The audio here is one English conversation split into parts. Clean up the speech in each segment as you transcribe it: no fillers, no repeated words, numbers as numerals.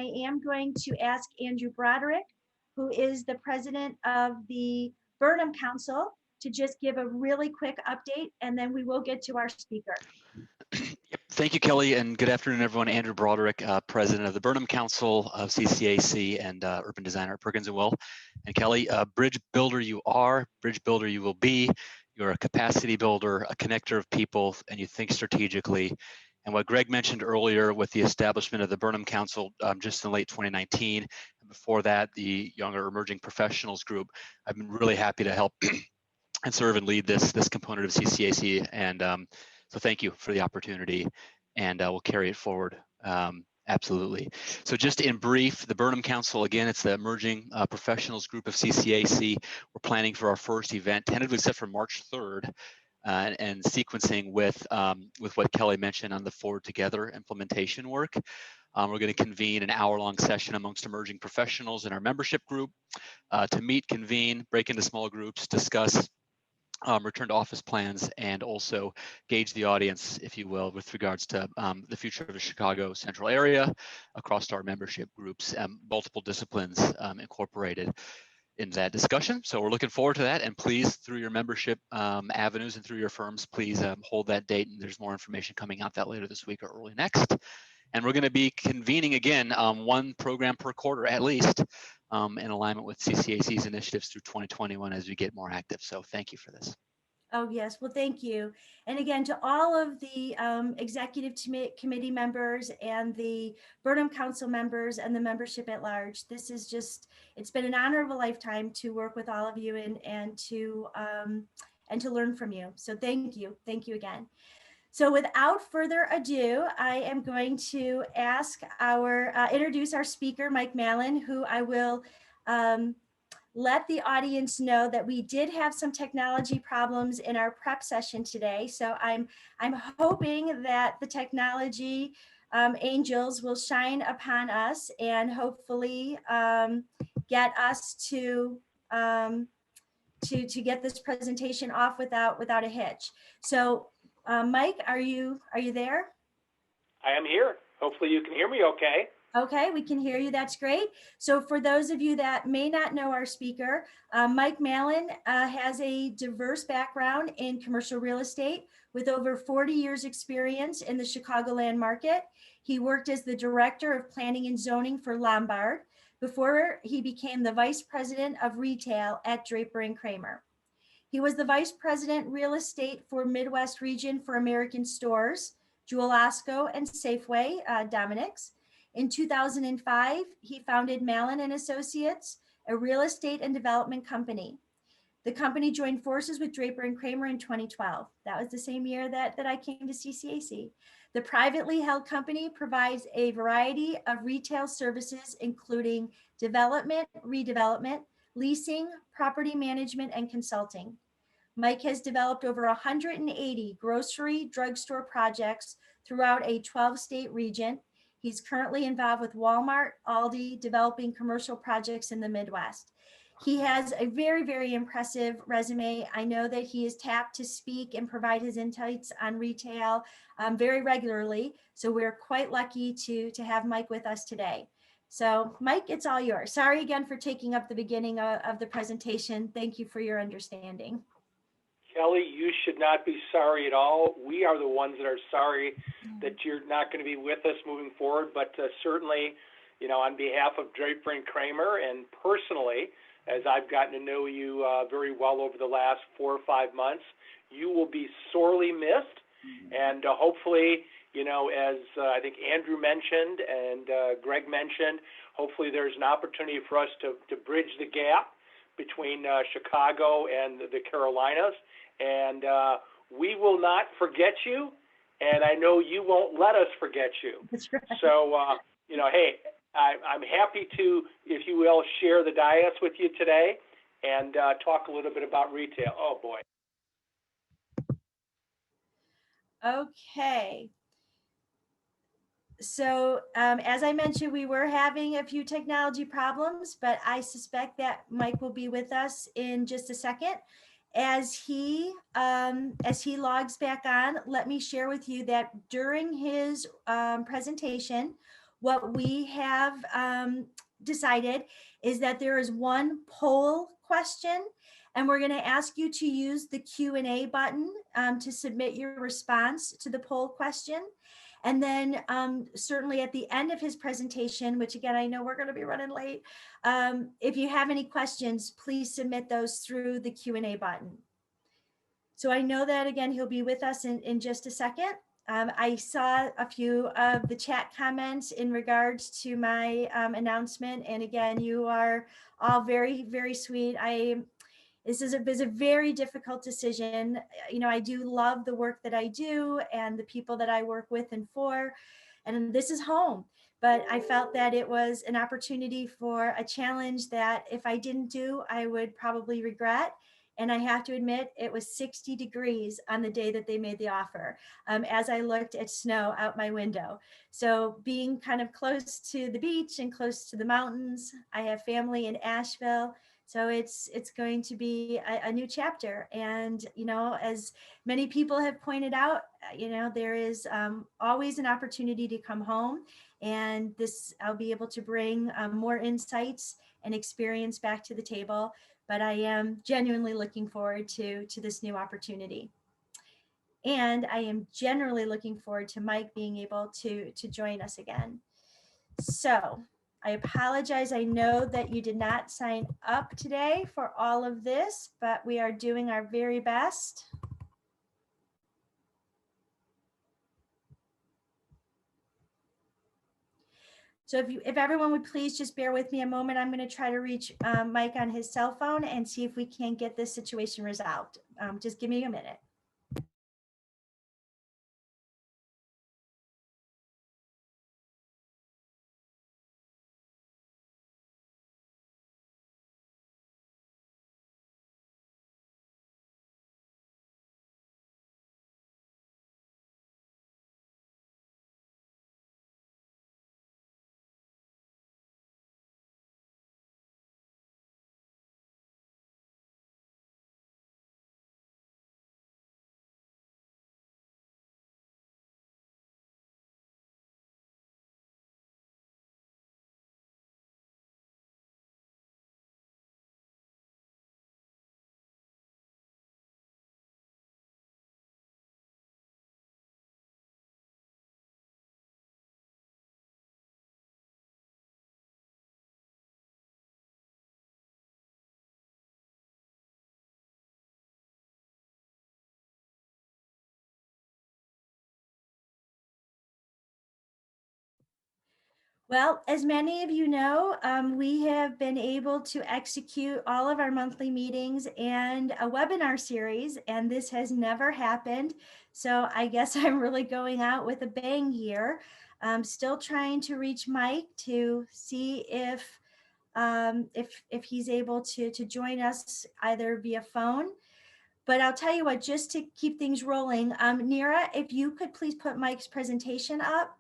am going to ask Andrew Broderick, who is the president of the Burnham Council, to just give a really quick update, and then we will get to our speaker. Yep. Thank you, Kelly, and good afternoon, everyone. Andrew Broderick, president of the Burnham Council of CCAC and urban designer at Perkins & Will. And Kelly, bridge builder you are, bridge builder you will be. You're a capacity builder, a connector of people, and you think strategically. And what Greg mentioned earlier with the establishment of the Burnham Council just in late 2019, and before that, the Younger Emerging Professionals Group, I've been really happy to help and serve and lead this component of CCAC. And so thank you for the opportunity, and we'll carry it forward. Absolutely. So just in brief, the Burnham Council, again, it's the Emerging Professionals Group of CCAC. We're planning for our first event, tentatively set for March 3rd, and sequencing with what Kelly mentioned on the Forward Together implementation work. We're going to convene an hour-long session amongst emerging professionals in our membership group to meet, convene, break into small groups, discuss return to office plans, and also gauge the audience, if you will, with regards to the future of the Chicago central area across our membership groups, multiple disciplines incorporated in that discussion. So we're looking forward to that, and please, through your membership avenues and through your firms, please hold that date, and there's more information coming out that later this week or early next. And we're going to be convening again one program per quarter at least, in alignment with CCAC's initiatives through 2021 as we get more active. So thank you for this. Oh, yes. Well, thank you. And again, to all of the executive committee members and the Burnham Council members and the membership at large, this is just, it's been an honor of a lifetime to work with all of you and to learn from you. So thank you. Thank you again. So without further ado, I am going to introduce our speaker, Mike Malin, who I will let the audience know that we did have some technology problems in our prep session today. So I'm hoping that the technology angels will shine upon us and hopefully get us to get this presentation off without a hitch. So Mike, are you there? I am here. Hopefully you can hear me okay. Okay, we can hear you. That's great. So for those of you that may not know our speaker, Mike Malin has a diverse background in commercial real estate with over 40 years experience in the Chicagoland market. He worked as the director of planning and zoning for Lombard before he became the vice president of retail at Draper & Kramer. He was the vice president real estate for Midwest region for American Stores, Jewel Osco, and Safeway, Dominick's. In 2005, he founded Malin and Associates, a real estate and development company. The company joined forces with Draper & Kramer in 2012. That was the same year that I came to CCAC. The privately held company provides a variety of retail services, including development, redevelopment, leasing, property management, and consulting. Mike has developed over 180 grocery drugstore projects throughout a 12-state region. He's currently involved with Walmart, Aldi, developing commercial projects in the Midwest. He has a very, very impressive resume. I know that he is tapped to speak and provide his insights on retail very regularly. So we're quite lucky to have Mike with us today. So Mike, it's all yours. Sorry again for taking up the beginning of the presentation. Thank you for your understanding. Kelly, you should not be sorry at all. We are the ones that are sorry that you're not going to be with us moving forward. But certainly, you know, on behalf of Draper & Kramer and personally, as I've gotten to know you very well over the last 4 or 5 months, you will be sorely missed. And hopefully, you know, as I think Andrew mentioned and Greg mentioned, hopefully there's an opportunity for us to bridge the gap between Chicago and the Carolinas. And we will not forget you, and I know you won't let us forget you. That's right. So, you know, hey, I'm happy to, if you will, share the dais with you today and talk a little bit about retail. Oh, boy. Okay. So as I mentioned, we were having a few technology problems, but I suspect that Mike will be with us in just a second. As he logs back on, let me share with you that during his presentation, what we have decided is that there is one poll question, and we're going to ask you to use the Q&A button to submit your response to the poll question. And then certainly at the end of his presentation, which again, I know we're going to be running late, if you have any questions, please submit those through the Q&A button. So I know that, again, he'll be with us in just a second. I saw a few of the chat comments in regards to my announcement. And again, you are all very, very sweet. This is a very difficult decision. You know, I do love the work that I do and the people that I work with and for, and this is home. But I felt that it was an opportunity for a challenge that if I didn't do, I would probably regret. And I have to admit, it was 60 degrees on the day that they made the offer as I looked at snow out my window. So being kind of close to the beach and close to the mountains, I have family in Asheville. So it's going to be a new chapter. And, you know, as many people have pointed out, you know, there is always an opportunity to come home. And this, I'll be able to bring more insights and experience back to the table. But I am genuinely looking forward to this new opportunity. And I am generally looking forward to Mike being able to join us again. So I apologize. I know that you did not sign up today for all of this, but we are doing our very best. So if everyone would please just bear with me a moment, I'm going to try to reach Mike on his cell phone and see if we can get this situation resolved. Just give me a minute. Well, as many of you know, we have been able to execute all of our monthly meetings and a webinar series, and this has never happened. So I guess I'm really going out with a bang here. I'm still trying to reach Mike to see if he's able to join us either via phone. But I'll tell you what, just to keep things rolling, Nira, if you could please put Mike's presentation up.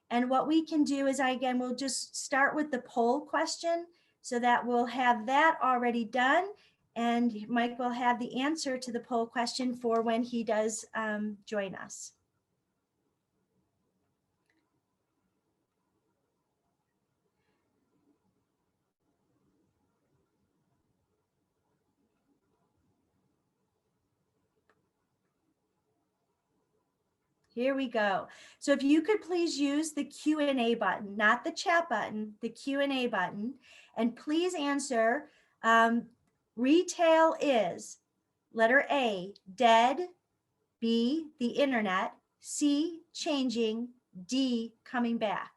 And what we can do is, again, we'll just start with the poll question so that we'll have that already done. And Mike will have the answer to the poll question for when he does join us. Here we go. So if you could please use the Q&A button, not the chat button, the Q&A button, and please answer, retail is letter A, dead, B, the internet, C, changing, D, coming back.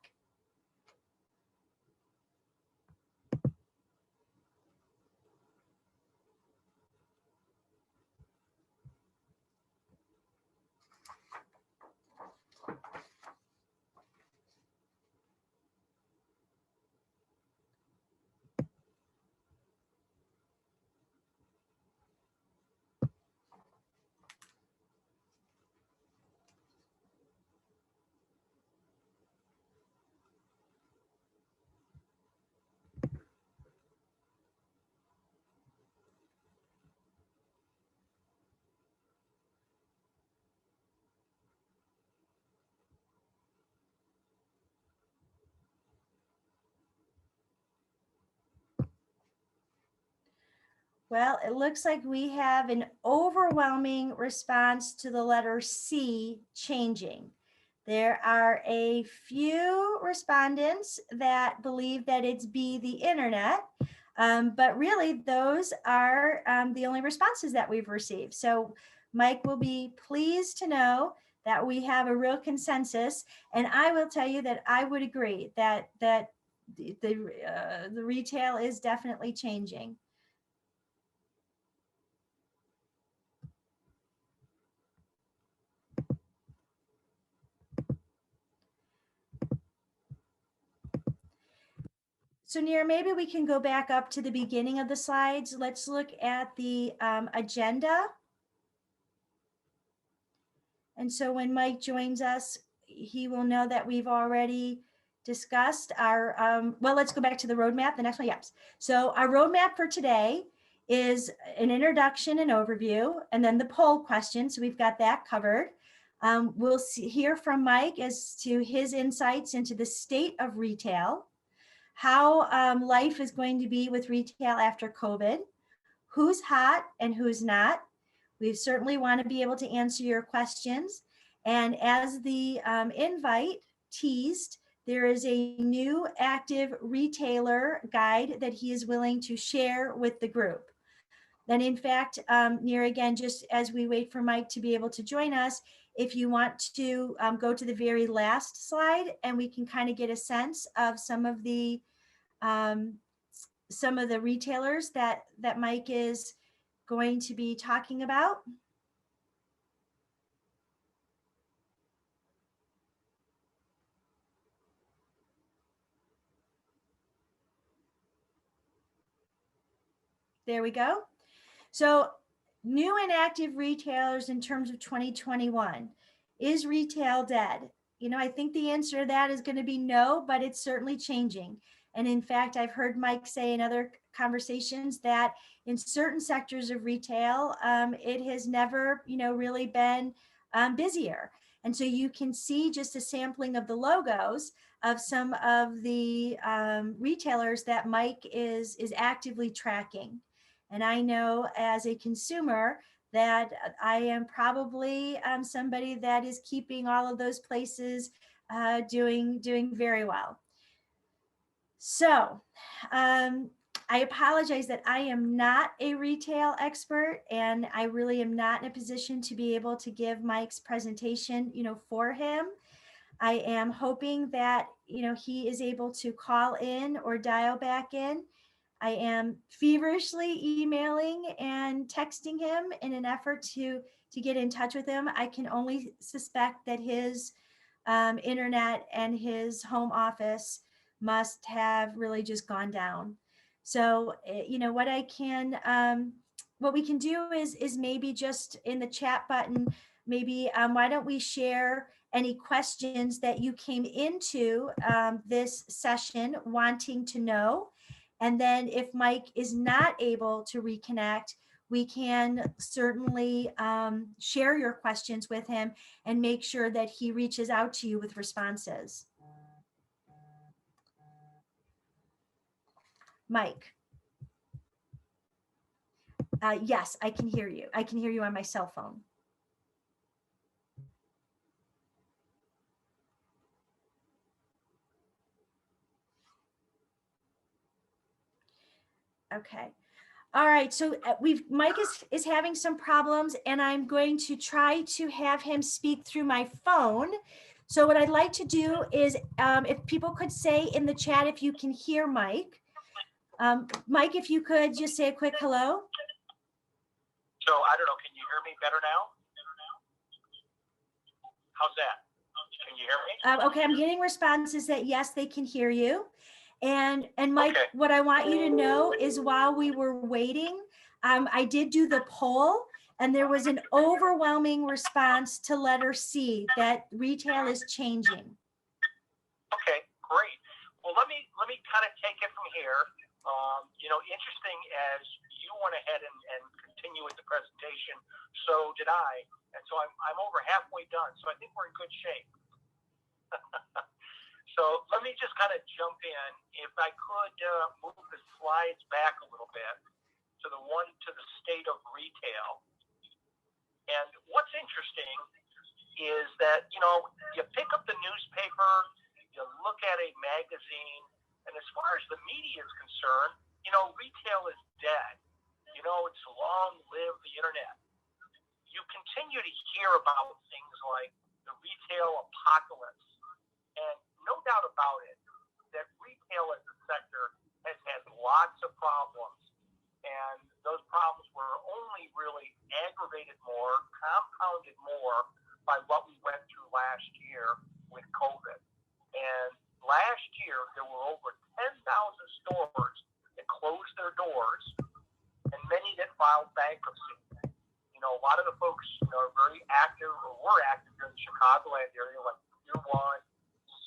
Well, it looks like we have an overwhelming response to the letter C, changing. There are a few respondents that believe that it's B, the internet, but really those are the only responses that we've received. So Mike will be pleased to know that we have a real consensus, and I will tell you that I would agree that the retail is definitely changing. So Nira, maybe we can go back up to the beginning of the slides. Let's look at the agenda. And so when Mike joins us, he will know that we've already discussed our, well, let's go back to the roadmap, the next one, yes. So our roadmap for today is an introduction and overview, and then the poll question. So we've got that covered. We'll hear from Mike as to his insights into the state of retail, how life is going to be with retail after COVID, who's hot and who's not. We certainly want to be able to answer your questions. And as the invite teased, there is a new active retailer guide that he is willing to share with the group. Then in fact, Nira, again, just as we wait for Mike to be able to join us, if you want to go to the very last slide and we can kind of get a sense of some of the retailers that Mike is going to be talking about. There we go. So new and active retailers in terms of 2021. Is retail dead? You know, I think the answer to that is going to be no, but it's certainly changing. And in fact, I've heard Mike say in other conversations that in certain sectors of retail, it has never, really been busier. And so you can see just a sampling of the logos of some of the retailers that Mike is actively tracking. And I know as a consumer that I am probably somebody that is keeping all of those places doing very well. So I apologize that I am not a retail expert, and I really am not in a position to be able to give Mike's presentation, for him. I am hoping that, he is able to call in or dial back in. I am feverishly emailing and texting him in an effort to get in touch with him. I can only suspect that his internet and his home office must have really just gone down. So, what we can do is maybe just in the chat button, maybe why don't we share any questions that you came into this session wanting to know? And then if Mike is not able to reconnect, we can certainly share your questions with him and make sure that he reaches out to you with responses. Mike. Yes, I can hear you. I can hear you on my cell phone. Okay. All right. So Mike is having some problems, and I'm going to try to have him speak through my phone. So what I'd like to do is if people could say in the chat if you can hear Mike. Mike, if you could just say a quick hello. So I don't know, can you hear me better now? How's that? Can you hear me? Okay, I'm getting responses that yes, they can hear you. And Mike, okay. What I want you to know is while we were waiting, I did do the poll, and there was an overwhelming response to letter C that retail is changing. Okay, great. Well, let me kind of take it from here. Interesting, as you went ahead and continue with the presentation, so did I, and so I'm over halfway done. So I think we're in good shape. So let me just kind of jump in. If I could move the slides back a little bit. to the one to the state of retail. And what's interesting is that, you know, you pick up the newspaper, you look at a magazine, and as far as the media is concerned, you know, retail is dead. You know, it's long live the internet. You continue to hear about things like the retail apocalypse. And no doubt about it, that retail as a sector has had lots of problems. And those problems were only really aggravated more, compounded more by what we went through last year with COVID. And last year, there were over 10,000 stores that closed their doors and many that filed bankruptcy. You know, a lot of the folks, you know, are very active or were active here in the Chicagoland area, like Pier 1,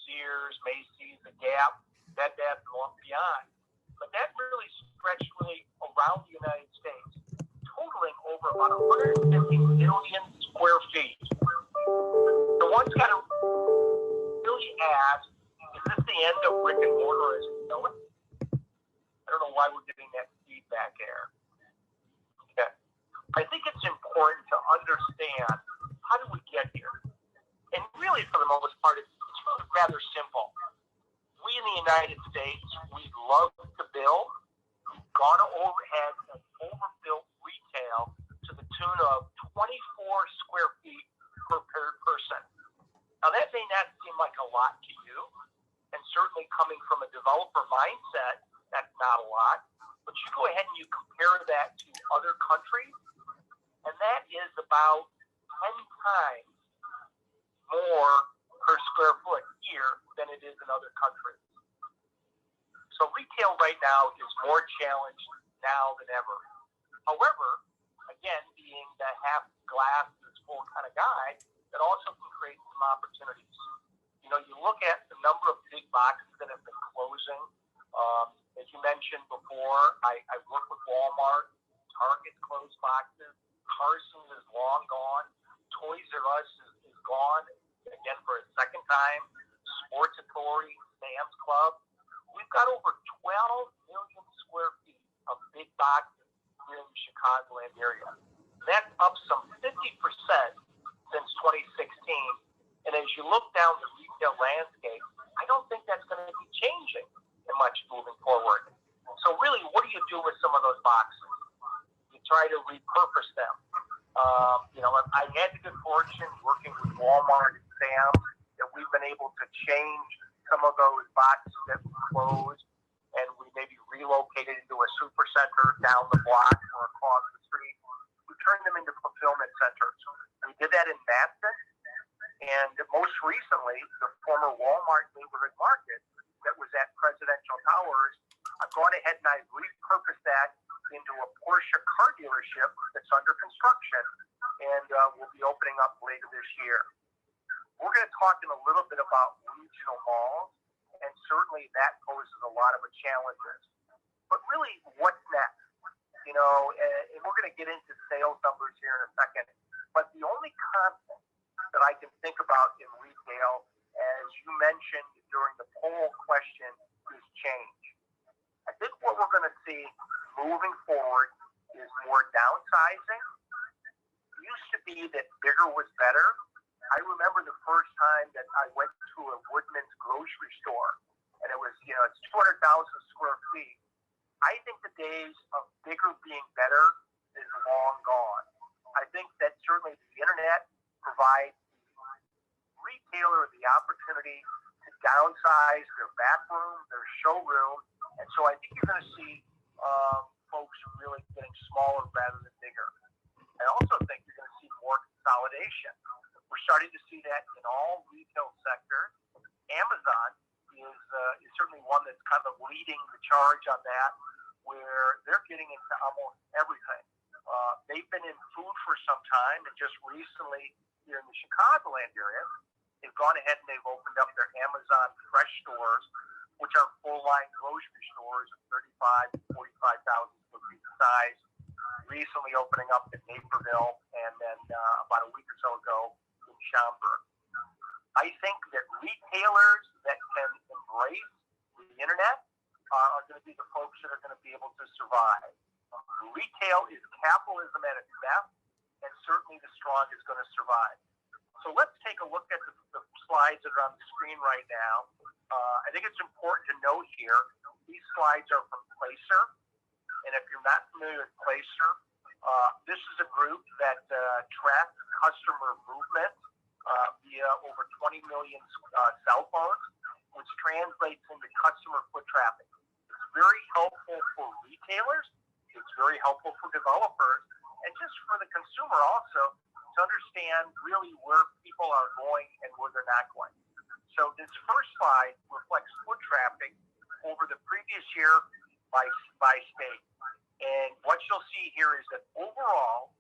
Sears, Macy's, The Gap, Bed Bath & Beyond. But that really stretched really around the United States, totaling over about 150 million square feet. So one's got to really ask, is this the end of brick and mortar as we know it? I don't know why we're getting that feedback there. Okay. I think it's important to understand, how did we get here? And really, for the most part, it's really rather simple. We in the United States, we love to build. We've gone overhead and overbuilt retail to the tune of 24 square feet per person. Now, that may not seem like a lot to you, and certainly coming from a developer mindset, that's not a lot. But you go ahead and you compare that to other countries, and that is about 10 times more per square foot here than it is in other countries. So retail right now is more challenged now than ever. However, again, being the half glass is full kind of guy, that also can create some opportunities. You know, you look at the number of big boxes that have been closing. As you mentioned before, I work with Walmart. Target closed boxes. Carson's is long gone. Toys R Us is gone, again, for a second time. Sports Authority, Sam's Club. We've got over 12 million square feet of big boxes here in the Chicagoland area. That's up some 50% since 2016. And as you look down the retail landscape, I don't think that's going to be changing much moving forward. So really, what do you do with some of those boxes? You try to repurpose them. You know, I had the good fortune working with Walmart and Sam's that we've been able to change some of those boxes that we closed, and we maybe relocated into a super center down the block or across the street. We turned them into fulfillment centers. We did that in Madison, and most recently, the former Walmart neighborhood market that was at Presidential Towers, I've gone ahead and I've repurposed that into a Porsche car dealership that's under construction, and will be opening up later this year. We're going to talk in a little bit about regional malls, and certainly that poses a lot of challenges. But really, what's next? You know, and we're going to get into sales numbers here in a second, but the only constant that I can think about in retail, as you mentioned during the poll question, is change. I think what we're going to see moving forward is more downsizing. It used to be that bigger was better. I remember the first time that I went to a Woodman's grocery store, and it was, you know, it's 200,000 square feet. I think the days of bigger being better is long gone. I think that certainly the internet provides the retailer the opportunity to downsize their back room, their showroom, and so I think you're going to see folks really getting smaller rather than bigger. I also think you're going to see more consolidation. We're starting to see that in all retail sectors. Amazon is certainly one that's kind of leading the charge on that, where they're getting into almost everything. They've been in food for some time, and just recently here in the Chicagoland area, they've gone ahead and they've opened up their Amazon Fresh stores, which are full-line grocery stores of 35,000 to 45,000 square feet size, recently opening up in Naperville, and then about a week or so ago in Schaumburg. I think that retailers that can embrace the internet are going to be the folks that are going to be able to survive. Retail is capitalism at its best, and certainly the strong is going to survive. So let's take a look at the slides that are on the screen right now. I think it's important to note here, these slides are from Placer. And if you're not familiar with Placer, this is a group that tracks customer movement via over 20 million cell phones, which translates into customer foot traffic. It's very helpful for retailers. It's very helpful for developers, and just for the consumer also to understand really where people are going and where they're not going. So this first slide reflects foot traffic over the previous year by state. And what you'll see here is that overall,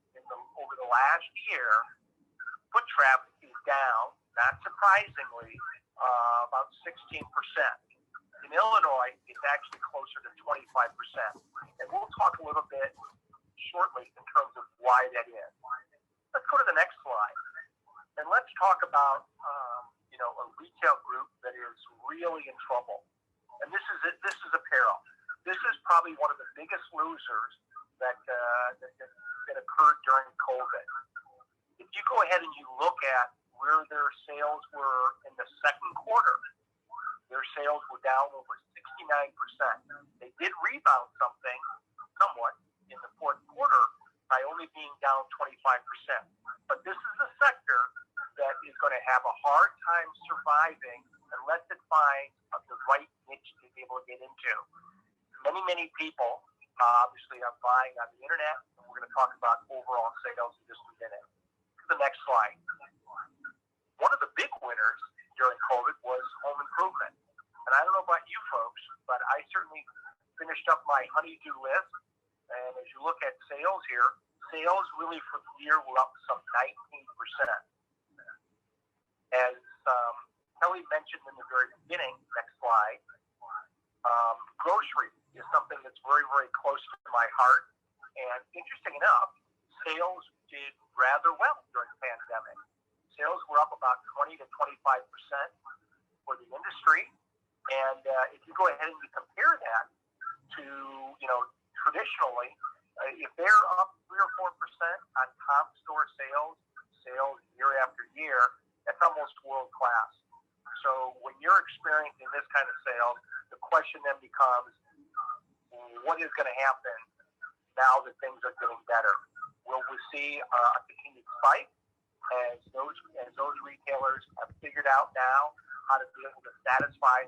over the last year, foot traffic is down, not surprisingly, about 16%. In Illinois, it's actually closer to 25%. And we'll talk a little bit shortly in terms of why that is. Let's go to the next slide. And let's talk about, a retail group that is really in trouble. And this is apparel. This is probably one of the biggest losers that occurred during COVID. If you go ahead and you look at where their sales were in the second quarter, their sales were down over 69%. They did rebound somewhat in the fourth quarter by only being down 25%. But this is a sector that is going to have a hard time surviving unless it finds the right niche to be able to get into. Many people obviously are buying on the internet, and we're going to talk about overall sales in just a minute. The next slide. One of the big winners during COVID was home improvement. And I don't know about you folks, but I certainly finished up my honey-do list. And as you look at sales here, sales really for the year were up some 19%. As Kelly mentioned in the very beginning, next slide, grocery is something that's very, very close to my heart. And interesting enough, sales did rather well during the pandemic. Sales were up about 20 to 25% for the industry. And if you go ahead and you compare that to, traditionally, if they're up 3 or 4% on comp store sales year after year, that's almost world class. So when you're experiencing this kind of sales, the question then becomes, what is going to happen now that things are getting better? Will we see a continued spike as those retailers have figured out now how to be able to satisfy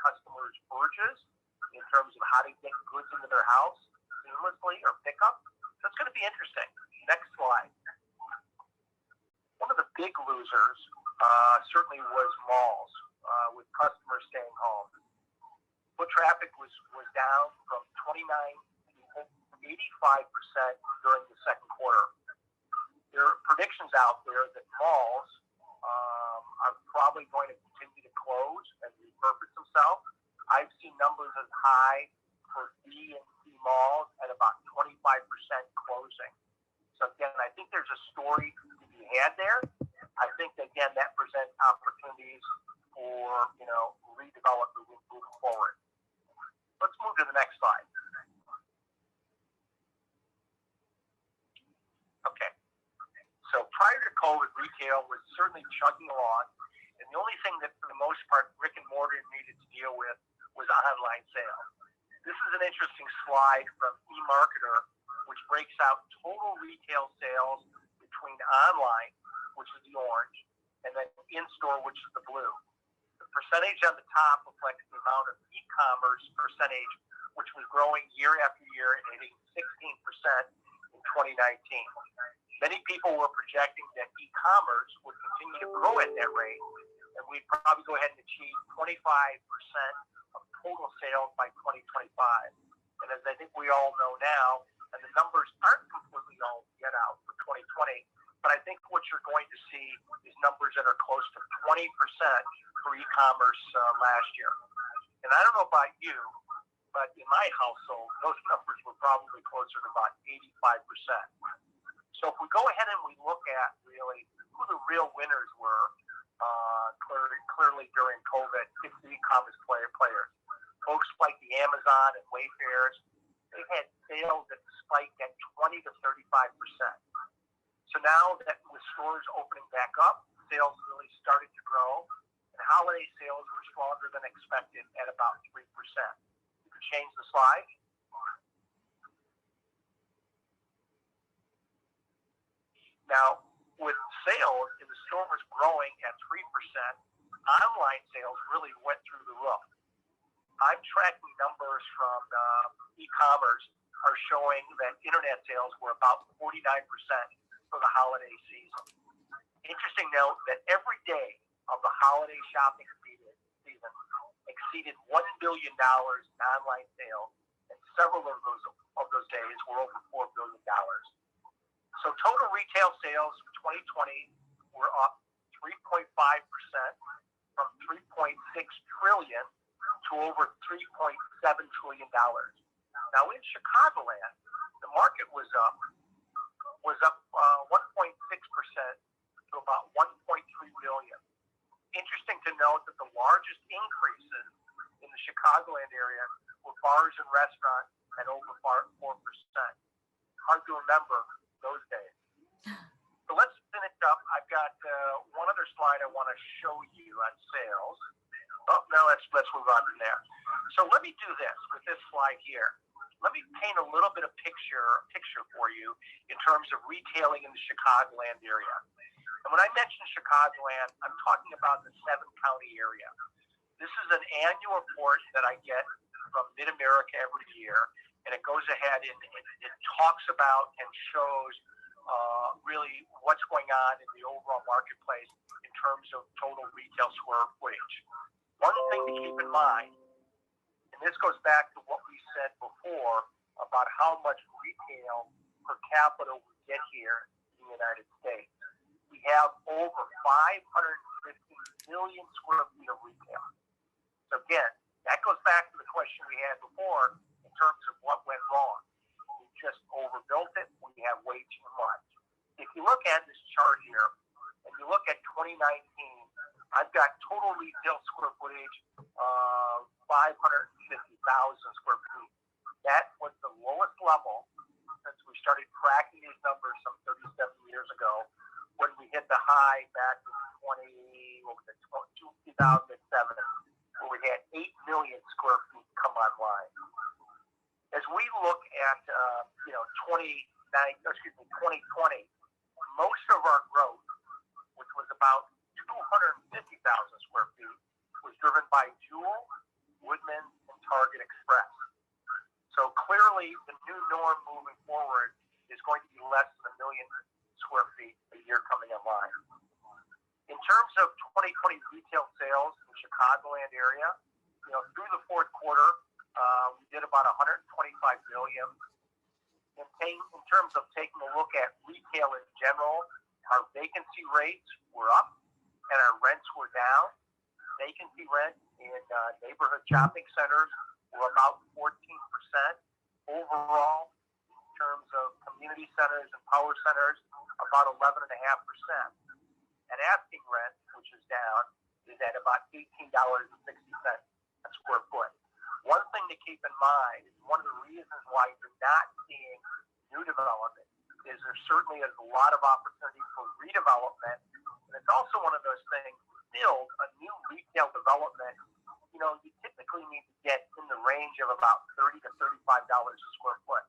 customers' urges in terms of how to get goods into their house seamlessly or pick up? So it's going to be interesting. Next slide. One of the big losers certainly was malls with customers staying home. Foot traffic was down from 29 to 85% during the second quarter. There are predictions out there that malls are probably going to continue to close and repurpose themselves. I've seen numbers as high for B and C malls at about 25% closing. So again, I think there's a story to be had there. I think, again, that presents opportunities for, redevelopment moving forward. Let's move to the next slide. Okay. So prior to COVID, retail was certainly chugging along, and the only thing that, for the most part, brick and mortar needed to deal with was online sales. This is an interesting slide from eMarketer, which breaks out total retail sales between online, which is the orange, and then in-store, which is the blue. The percentage on the top reflects the amount of e-commerce percentage, which was growing year after year and hitting 16% in 2019. Many people were projecting that e-commerce would continue to grow at that rate, and we'd probably go ahead and achieve 25% of total sales by 2025. And as I think we all know now, and the numbers aren't completely all yet out for 2020, but I think what you're going to see is numbers that are close to 20% for e-commerce last year. And I don't know about you, but in my household, those numbers were probably closer to about 85%. So if we go ahead and we look at really who the real winners were clearly during COVID, it's the e-commerce players. Folks like the Amazon and Wayfairs they had sales that spiked at 20 to 35%. So now that with stores opening back up, sales really started to grow, and holiday sales were stronger than expected at about 3%. You can change the slide. Now, with sales in the stores growing at 3%, online sales really went through the roof. I'm tracking numbers from e-commerce are showing that internet sales were about 49% for the holiday season. Interesting note that every day of the holiday shopping season exceeded $1 billion in online sales, and several of those days were over $4 billion. So total retail sales for 2020 were up 3.5% from $3.6 trillion to over $3.7 trillion. Now in Chicagoland, the market was up 1.6% to about 1.3 billion. Interesting to note that the largest increases in the Chicagoland area were bars and restaurants at over 4%. Hard to remember those days. So let's finish up. I've got one other slide I want to show you on sales. Oh, no, let's move on from there. So let me do this with this slide here. Let me paint a little bit of picture for you in terms of retailing in the Chicagoland area. And when I mention Chicagoland, I'm talking about the 7-county area. This is an annual report that I get from Mid-America every year, and it goes ahead and it talks about and shows really what's going on in the overall marketplace in terms of total retail square footage. One thing to keep in mind, and this goes back to what we said before about how much retail per capita we get here in the United States. We have over 550 million square feet of retail. So again, that goes back to the question we had before in terms of what went wrong. We just overbuilt it. We have way too much. If you look at this chart here, and you look at 2019, I've got total retail square footage of 550,000 square feet. That was the lowest level since we started tracking these numbers some 37 years ago, when we hit the high back in 2007, where we had 8 million square feet come online. As we look at 2020, most of our growth, which was about 250,000 square feet, was driven by Jewel, Woodman, and Target Express. So clearly, the new norm moving forward is going to be less than 1 million square feet a year coming online. In terms of 2020 retail sales in the Chicagoland area, through the fourth quarter, we did about $125 billion. In terms of taking a look at retail in general, our vacancy rates were up and our rents were down. Vacancy rent in neighborhood shopping centers were about 14%. Overall, in terms of community centers and power centers, about 11.5%. And asking rent, which is down, is at about $18.60 a square foot. One thing to keep in mind is one of the reasons why you're not seeing new development is there certainly is a lot of opportunity for redevelopment. And it's also one of those things, build a new retail development, you typically need to get in the range of about $30 to $35 a square foot.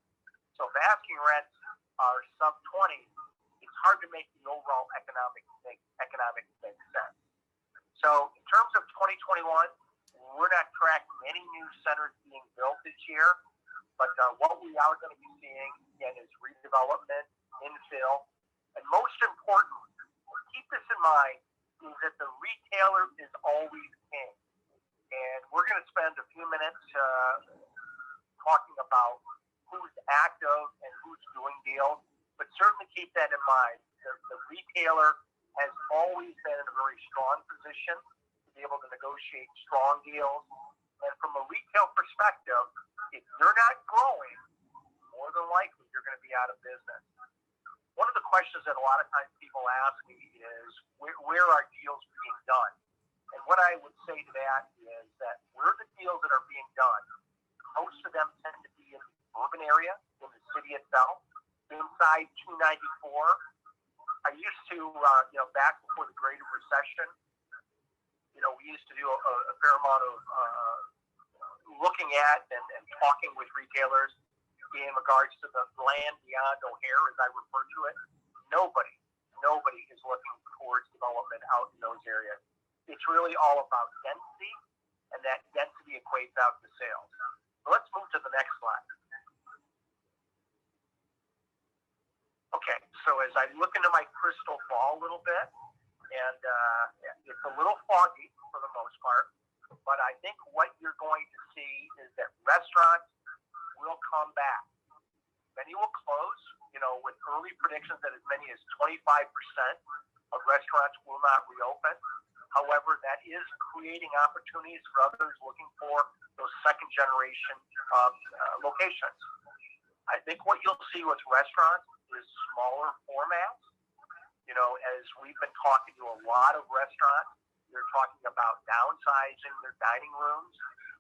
So if asking rents are sub 20, it's hard to make the overall economic make sense. So in terms of 2021, we're not tracking any new centers being built this year, but what we are going to be seeing, again, is redevelopment, infill, and most important, keep this in mind, is that the retailer is always king. And we're going to spend a few minutes talking about who's active and who's doing deals, but certainly keep that in mind. The retailer has always been in a very strong position to be able to negotiate strong deals. And from a retail perspective, if you're not growing, more than likely you're going to be out of business. One of the questions that a lot of times people ask me is, where are deals being done? And what I would say to that is that where the deals that are being done, most of them tend to be in urban area in the city itself. Inside 294, I used to, back before the Great Recession, we used to do a fair amount of looking at and talking with retailers in regards to the land beyond O'Hare, as I refer to it. Nobody is looking towards development out in those areas. It's really all about density, and that density equates out to sales. So let's move to the next slide. Okay, so as I look into my crystal ball a little bit, and it's a little foggy for the most part, but I think what you're going to see is that restaurants will come back. Many will close, with early predictions that as many as 25% of restaurants will not reopen. However, that is creating opportunities for others looking for those second generation locations. I think what you'll see with restaurants is smaller formats. As we've been talking to a lot of restaurants, they're talking about downsizing their dining rooms.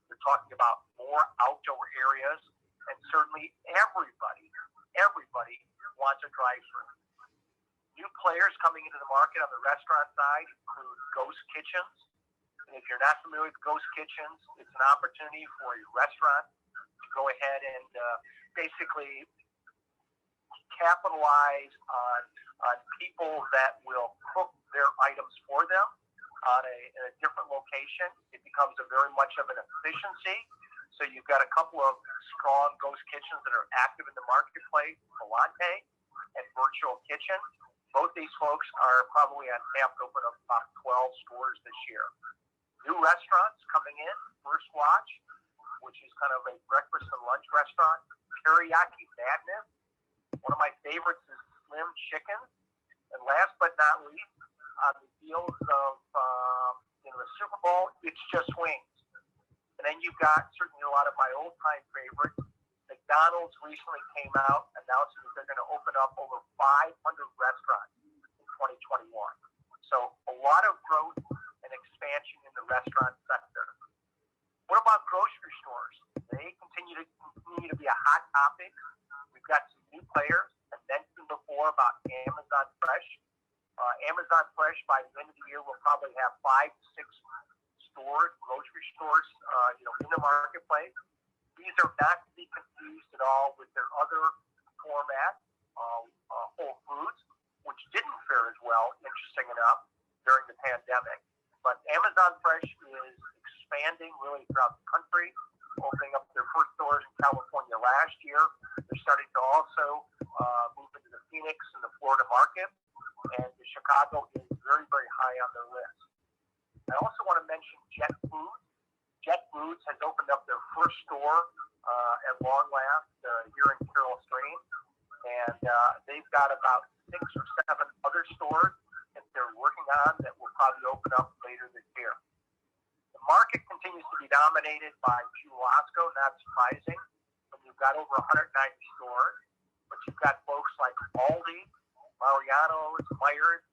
They're talking about more outdoor areas, and certainly everybody wants a drive-thru. New players coming into the market on the restaurant side include ghost kitchens. And if you're not familiar with ghost kitchens, it's an opportunity for a restaurant to go ahead and basically capitalize on people that will cook their items for them in a different location. It becomes very much of an efficiency. So you've got a couple of strong ghost kitchens that are active in the marketplace, Malin and Virtual Kitchen. Both these folks are probably on tap to open up about 12 stores this year. New restaurants coming in, First Watch, which is kind of a breakfast and lunch restaurant. Teriyaki Madness. One of my favorites is Slim Chicken. And last but not least, on the heels of the Super Bowl, it's Just Wings. And then you've got certainly a lot of my old-time favorites. McDonald's recently came out announcing that they're going to open up over 500 restaurants in 2021. So a lot of growth and expansion in the restaurant sector. What about grocery stores? They continue to be a hot topic. We've got some new players. I mentioned before about Amazon Fresh. Amazon Fresh, by the end of the year, will probably have 5 to 6 grocery stores, in the marketplace. These are not to be confused at all with their other format, Whole Foods, which didn't fare as well, interesting enough, during the pandemic. But Amazon Fresh is expanding really throughout the country, opening up their first stores in California last year. They're starting to also move into the Phoenix and the Florida market, and the Chicago is very, very high on their list. I also want to mention Jet Foods. Jet Foods has opened up their first store at long last here in Carroll Stream, and they've got about 6 or 7 other stores that they're working on that will probably open up later this year. The market continues to be dominated by Jewel-Osco, not surprising, when you've got over 190 stores, but you've got folks like Aldi, Mariano's, Myers,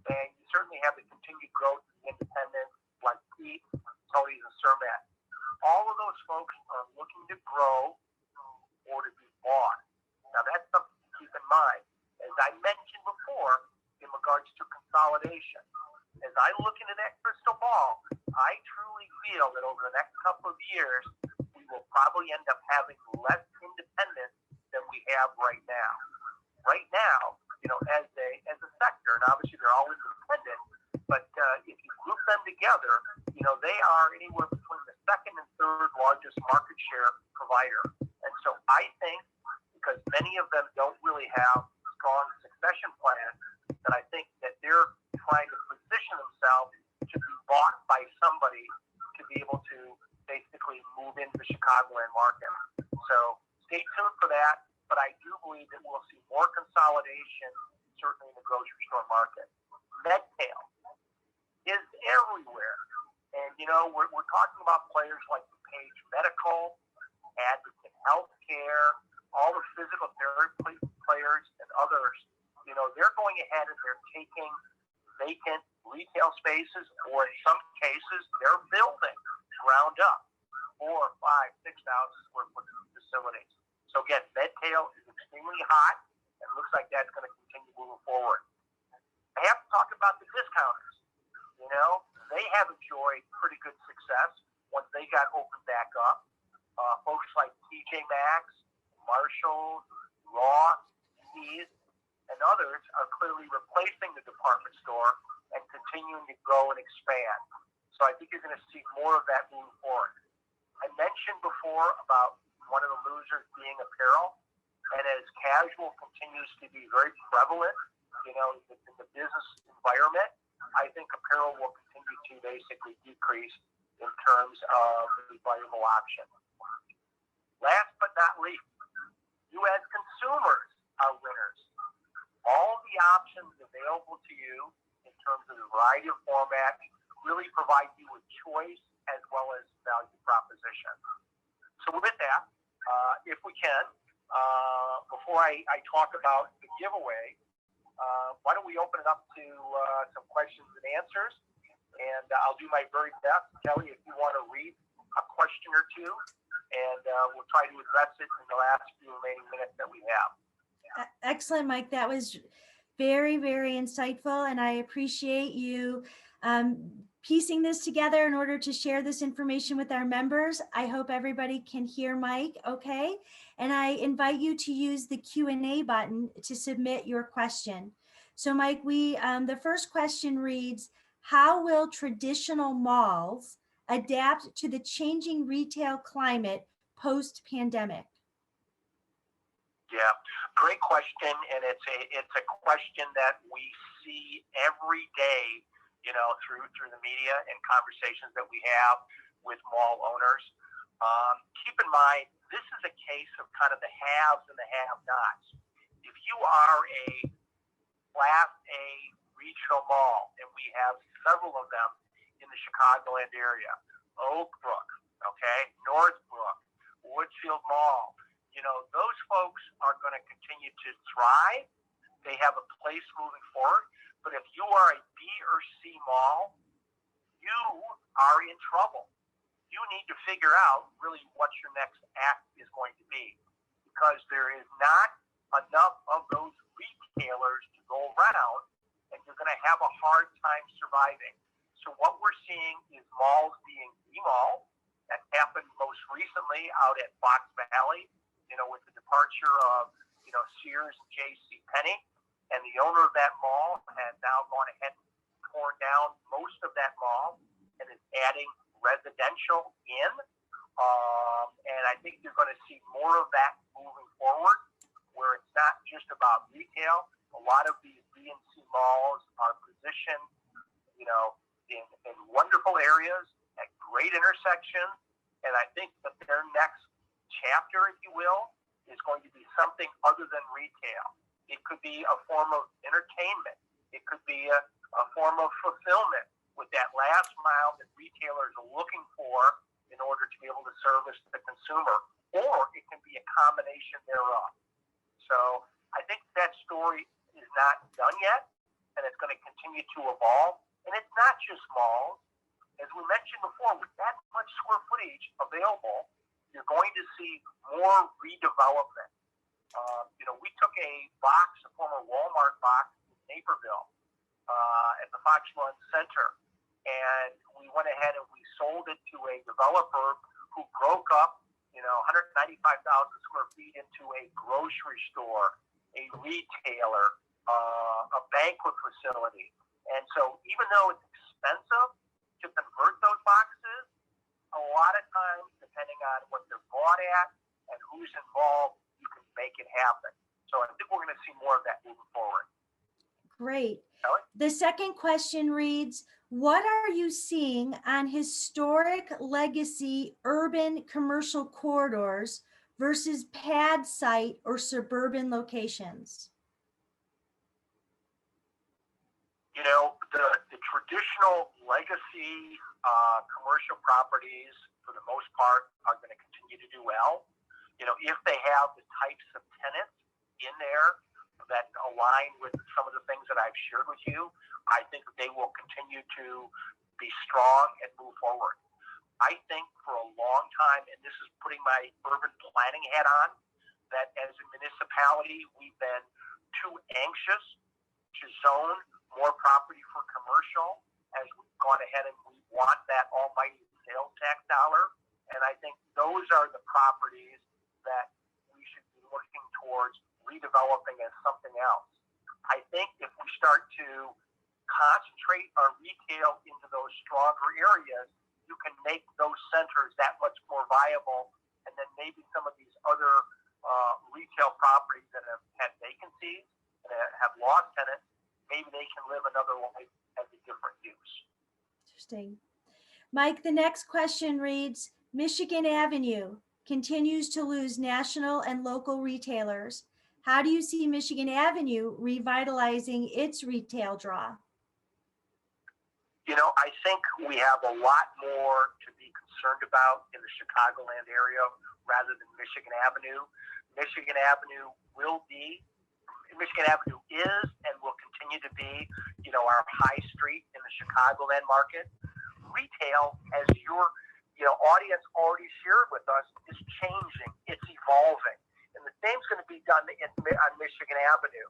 and you certainly have the continued growth of the independents like Pete, Tully's, and Cermat. All of those folks are looking to grow or to be bought. Now, that's something to keep in mind. As I mentioned before, in regards to consolidation, as I look into that crystal ball, I truly feel that over the next couple of years, we will probably end up having less independence than we have right now. Right now, as a sector, and obviously they're all independent, but if you group them together, they are anywhere between the second and third largest market share provider. And so I think, because many of them don't really have strong succession plans, that I think that they're trying to position themselves to be bought by somebody to be able to basically move into the Chicagoland market. So stay tuned for that, but I do believe that we'll see more consolidation, certainly in the grocery store market. Medtail is everywhere. And, we're talking about players like DuPage Medical, Advocate Healthcare, all the physical therapy players and others. They're going ahead and they're taking vacant retail spaces, or in some cases, they're building ground up 4,000, 5,000, 6,000 square foot facilities. So again, Medtail is extremely hot, and it looks like that's going to continue moving forward. I have to talk about the discounters. You know, they have enjoyed pretty good success once they got opened back up. Folks like TJ Maxx, Marshalls, Ross, Sears, and others are clearly replacing the department store and continuing to grow and expand. So I think you're going to see more of that moving forward. I mentioned before about one of the losers being apparel, and as casual continues to be very prevalent, you know, in the business environment, I think apparel will continue to basically decrease in terms of the viable option. Last but not least, you as consumers are winners. All the options available to you in terms of the variety of formats really provide you with choice as well as value proposition. So with that, if we can, before I talk about the giveaway, why don't we open it up to some questions and answers? And I'll do my very best. Kelly, if you want to read a question or two, and we'll try to address it in the last few remaining minutes that we have. Excellent, Mike. That was very, very insightful, and I appreciate you piecing this together in order to share this information with our members. I hope everybody can hear Mike okay, and I invite you to use the Q&A button to submit your question. So Mike, the first question reads, how will traditional malls adapt to the changing retail climate post-pandemic? Yeah, great question, and it's a question that we see every day, you know, through the media and conversations that we have with mall owners. Keep in mind, this is a case of kind of the haves and the have-nots. If you are a Class A regional mall, and we have several of them in the Chicagoland area, Oak Brook, okay, Northbrook, Woodfield Mall, you know, those folks are going to continue to thrive. They have a place moving forward. But if you are a B or C mall, you are in trouble. You need to figure out really what your next act is going to be, because there is not enough of those retailers to go around, and you're going to have a hard time surviving. So what we're seeing is malls being demalled. That happened most recently out at Fox Valley, you know, with the departure of, you know, Sears and J.C. Penney, and the owner of that mall has now gone ahead and torn down most of that mall and is adding residential in. And I think you're going to see more of that moving forward, where it's not just about retail. A lot of these B and C malls are positioned, you know, in wonderful areas at great intersections, and I think that their next chapter, if you will, is going to be something other than retail. It could be a form of entertainment. It could be a form of fulfillment with that last mile that retailers are looking for in order to be able to service the consumer, or it can be a combination thereof. So I think that story is not done yet, and it's going to continue to evolve. And it's not just malls. As we mentioned before, with that much square footage available, you're going to see more redevelopment. You know, we took a box, a former Walmart box in Naperville at the Fox Run Center, and we went ahead and we sold it to a developer who broke up, you know, 195,000 square feet into a grocery store, a retailer, a banquet facility. And so even though it's expensive to convert those boxes, a lot of times, depending on what they're bought at and who's involved, you can make it happen. So I think we're going to see more of that moving forward. Great. Kelly? The second question reads, what are you seeing on historic legacy urban commercial corridors versus pad site or suburban locations? You know, the traditional legacy commercial properties, for the most part, are going to continue to do well. You know, if they have the types of tenants in there that align with some of the things that I've shared with you, I think they will continue to be strong and move forward. I think for a long time, and this is putting my urban planning hat on, that as a municipality, we've been too anxious to zone more property for commercial as we've gone ahead and we want that almighty sales tax dollar. And I think those are the properties that we should be looking towards redeveloping as something else. I think if we start to concentrate our retail into those stronger areas, you can make those centers that much more viable. And then maybe some of these other retail properties that have had vacancies and have lost tenants, maybe they can live another life as a different use. Interesting. Mike, the next question reads, Michigan Avenue continues to lose national and local retailers. How do you see Michigan Avenue revitalizing its retail draw? You know, I think we have a lot more to be concerned about in the Chicagoland area rather than Michigan Avenue. Michigan Avenue is and will continue to be, you know, our high street in the Chicagoland market. Retail, as your audience already shared with us, is changing. It's evolving. And the same's going to be done on Michigan Avenue.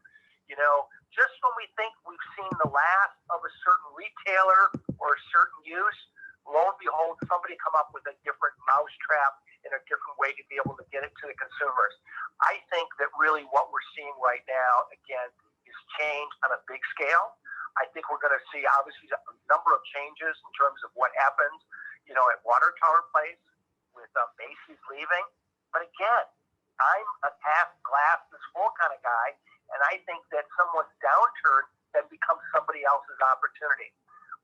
You know, just when we think we've seen the last of a certain retailer or a certain use, lo and behold, somebody come up with a different mousetrap and a different way to be able to get it to the consumers. I think that really what we're seeing right now, again, is change on a big scale. I think we're going to see, obviously, a number of changes in terms of what happens, you know, at Water Tower Place with Macy's leaving. But again, I'm a half glass is full kind of guy, and I think that someone's downturn then becomes somebody else's opportunity.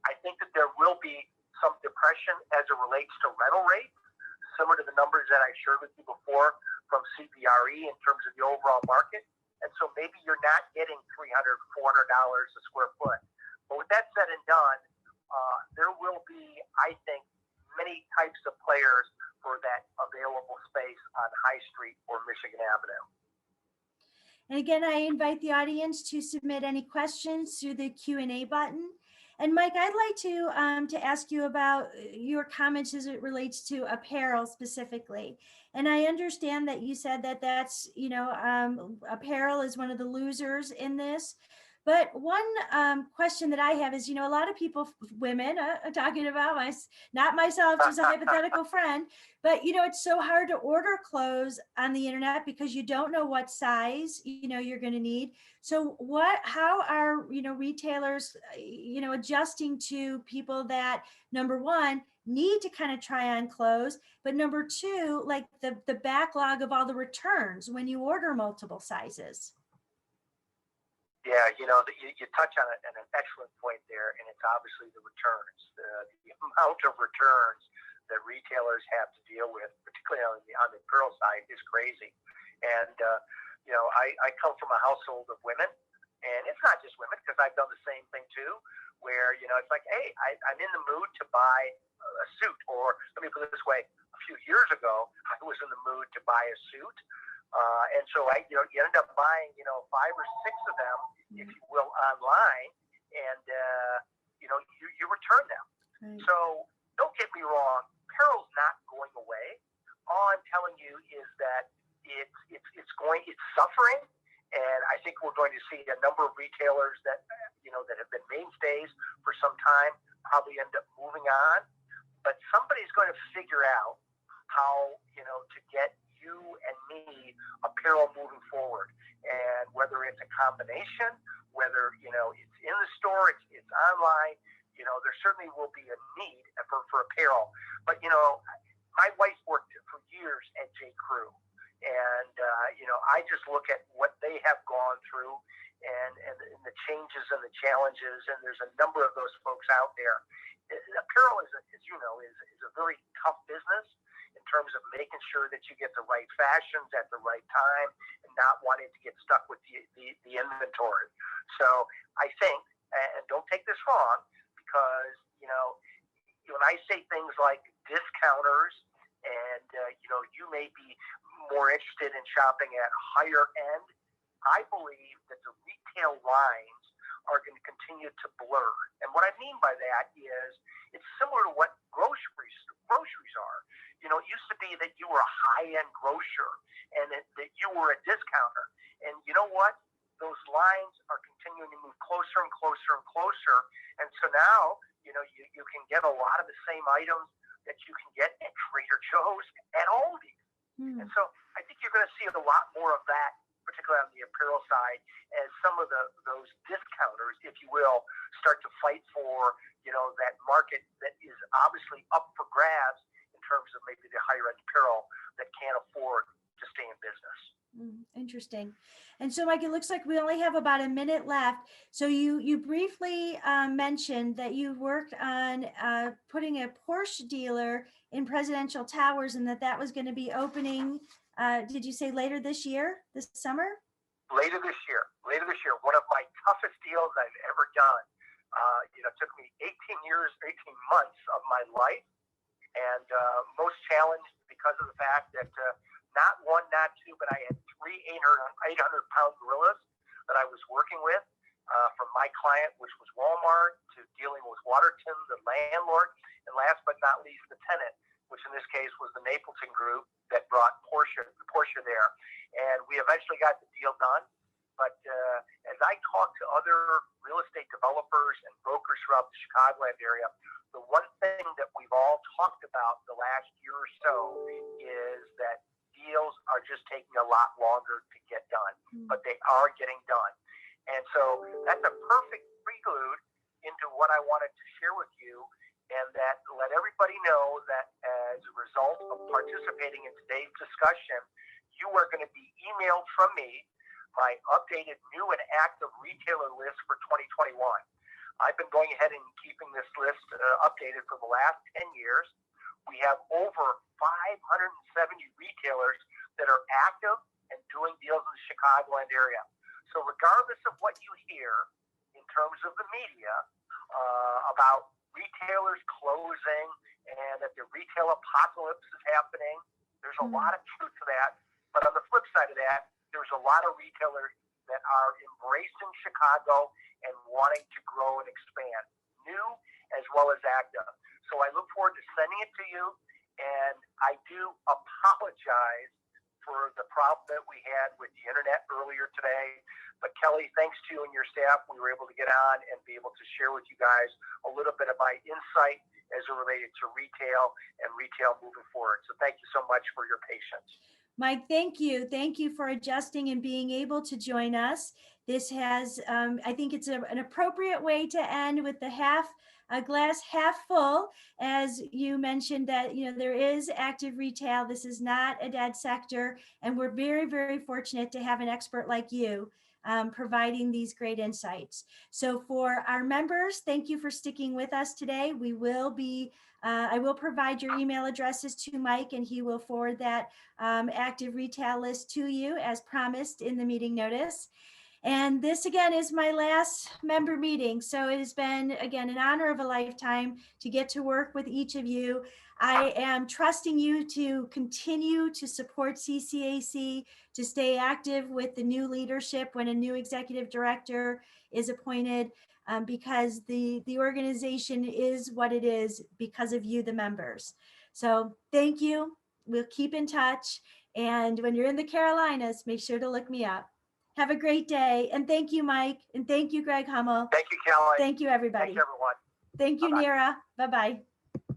I think that there will be some depression as it relates to rental rates, similar to the numbers that I shared with you before from CBRE in terms of the overall market. And so maybe you're not getting $300, $400 a square foot. But with that said and done, there will be, I think, many types of players for that available space on High Street or Michigan Avenue. And again, I invite the audience to submit any questions through the Q&A button. And Mike, I'd like to ask you about your comments as it relates to apparel specifically. And I understand that you said that that's, you know, apparel is one of the losers in this. But one question that I have is, you know, a lot of people, women, talking about not myself, just a hypothetical friend, but, you know, it's so hard to order clothes on the internet because you don't know what size, you know, you're going to need. So how are, you know, retailers, you know, adjusting to people that, number one, need to kind of try on clothes, but number two, like the backlog of all the returns when you order multiple sizes? Yeah, you know, you touch on an excellent point there, and it's obviously the returns. The amount of returns that retailers have to deal with, particularly on the apparel side, is crazy. And, you know, I come from a household of women, and it's not just women, because I've done the same thing too, where, you know, it's like, hey, I'm in the mood to buy a suit, or let me put it this way, a few years ago, I was in the mood to buy a suit. And so you end up buying, you know, 5 or 6 of them, if you will, online, and, you know, you return them. Right. So don't get me wrong, apparel's not going away. All I'm telling you is that it's suffering, and I think we're going to see a number of retailers that, you know, that have been mainstays for some time probably end up moving on. But somebody's going to figure out how, you know, to get you and me apparel moving forward, and whether it's a combination, whether, you know, it's in the store, it's online, you know, there certainly will be a need for apparel. But, you know, my wife worked for years at J. Crew, and you know, I just look at what they have gone through and the changes and the challenges, and there's a number of those folks out there. Apparel is, as you know, is a very tough business in terms of making sure that you get the right fashions at the right time and not wanting to get stuck with the inventory. So I think, and don't take this wrong, because, you know, when I say things like discounters and, you know, you may be more interested in shopping at higher end, I believe that the retail lines are going to continue to blur. And what I mean by that is it's similar to what groceries are. it used to be that you were a high-end grocer and that you were a discounter. And you know what? Those lines are continuing to move closer and closer and closer. And so now, you can get a lot of the same items that you can get at Trader Joe's and Aldi. And so I think you're going to see a lot more of that, particularly on the apparel side, as some of those discounters, if you will, start to fight for, that market that is obviously up for grabs in terms of maybe the higher end apparel that can't afford to stay in business. Interesting. And so, Mike, it looks like we only have about a minute left. So you briefly mentioned that you worked on putting a Porsche dealer in Presidential Towers, and that was going to be opening, did you say later this year, this summer? Later this year. One of my toughest deals I've ever done. It took me 18 months of my life, and most challenged because of the fact that not one, not two, but I had 3 800-pound gorillas that I was working with, from my client, which was Walmart, to dealing with Waterton, the landlord, and last but not least, the tenant, which in this case was the Napleton Group that brought Porsche there. And we eventually got the deal done. But as I talk to other real estate developers and brokers throughout the Chicagoland area, the one thing that we've all talked about the last year or so is that deals are just taking a lot longer to get done, but they are getting done. And so that's a perfect prelude into what I wanted to share with you, and that let everybody know that as a result of participating in today's discussion, you are going to be emailed from me my updated new and active retailer list for 2021. I've been going ahead and keeping this list updated for the last 10 years. We have over 570 retailers that are active and doing deals in the Chicagoland area. So regardless of what you hear in terms of the media about retailers closing and that the retail apocalypse is happening, there's a lot of truth to that. But on the flip side of that, there's a lot of retailers that are embracing Chicago and wanting to grow and expand, new as well as active. So I look forward to sending it to you, and I do apologize for the problem that we had with the internet earlier today. But Kelly, thanks to you and your staff, we were able to get on and be able to share with you guys a little bit of my insight as it related to retail and retail moving forward. So thank you so much for your patience. Mike, thank you. Thank you for adjusting and being able to join us. This has, I think it's an appropriate way to end with the glass half full, as you mentioned that, there is active retail. This is not a dead sector. And we're very, very fortunate to have an expert like you providing these great insights. So for our members, thank you for sticking with us today. We will be I will provide your email addresses to Mike, and he will forward that active retail list to you as promised in the meeting notice. And this again is my last member meeting. So it has been, again, an honor of a lifetime to get to work with each of you. I am trusting you to continue to support CCAC, to stay active with the new leadership when a new executive director is appointed, because the organization is what it is because of you, the members. So thank you. We'll keep in touch. And when you're in the Carolinas, make sure to look me up. Have a great day. And thank you, Mike. And thank you, Greg Hummel. Thank you, Kelly. Thank you, everybody. Thanks, everyone. Thank you, Bye-bye. Nira. Bye-bye.